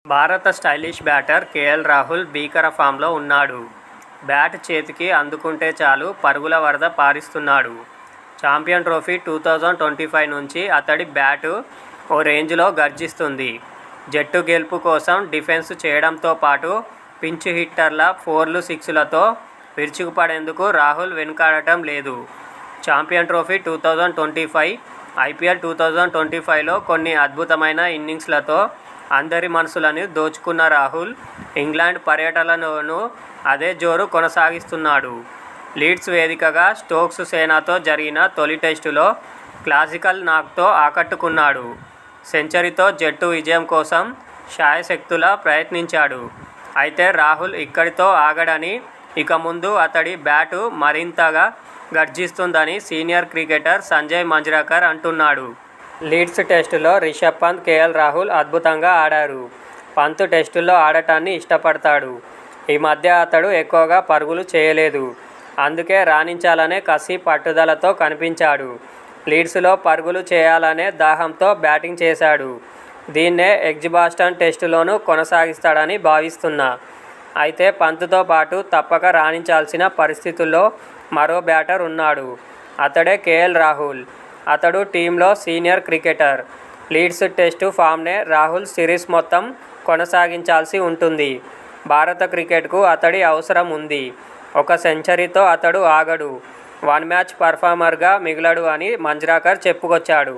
భారత stylish batter KL Rahul భీకర ఫామ్లో ఉన్నాడు. బ్యాట్ చేతికి అందుకుంటే చాలు పరుగుల వరద పారిస్తున్నాడు. ఛాంపియన్ ట్రోఫీ 2025 నుంచి అతడి బ్యాటు ఓ రేంజ్లో గర్జిస్తుంది. జట్టు గెలుపు కోసం డిఫెన్స్ చేయడంతో పాటు పించ్ హిట్టర్ల 4లు, 6లతో విరుచుకుపడేందుకు రాహుల్ వెనుకాడటం లేదు. ఛాంపియన్ ట్రోఫీ 2025, ఐపీఎల్ 2025లో కొన్ని అద్భుతమైన ఇన్నింగ్స్లతో అందరి మనసులను దోచుకున్న రాహుల్ ఇంగ్లాండ్ పర్యటనలోనూ అదే జోరు కొనసాగిస్తున్నాడు. లీడ్స్ వేదికగా స్టోక్స్ సేనతో జరిగిన తొలి టెస్టులో క్లాసికల్ నాక్తో ఆకట్టుకున్నాడు. సెంచరీతో జట్టు విజయం కోసం శాయశక్తులా ప్రయత్నించాడు. అయితే రాహుల్ ఇక్కడితో ఆగడని, ఇక ముందు అతడి బ్యాటు మరింతగా గర్జిస్తుందని సీనియర్ క్రికెటర్ సంజయ్ మంజ్రేకర్ అంటున్నాడు. లీడ్స్ టెస్టులో రిషభ్ పంత్, కేఎల్ రాహుల్ అద్భుతంగా ఆడారు. పంత్ టెస్టుల్లో ఆడటాన్ని ఇష్టపడతాడు. ఈ మధ్య అతడు ఎక్కువగా పరుగులు చేయలేదు. అందుకే రాణించాలనే కసి, పట్టుదలతో కనిపించాడు. లీడ్స్లో పరుగులు చేయాలనే దాహంతో బ్యాటింగ్ చేశాడు. దీన్నే ఎడ్జ్బాస్టన్ టెస్టులోనూ కొనసాగిస్తాడని భావిస్తున్నా. అయితే పంత్తో పాటు తప్పక రాణించాల్సిన పరిస్థితుల్లో మరో బ్యాటర్ ఉన్నాడు. అతడే కేఎల్ రాహుల్. అతడు టీంలో సీనియర్ క్రికెటర్. లీడ్స్ టెస్టు ఫామ్నే రాహుల్ సిరీస్ మొత్తం కొనసాగించాల్సి ఉంటుంది. భారత క్రికెట్కు అతడి అవసరం ఉంది. ఒక సెంచరీతో అతడు ఆగడు. వన్ మ్యాచ్ పర్ఫార్మర్గా మిగలడు అని మంజ్రేకర్ చెప్పుకొచ్చాడు.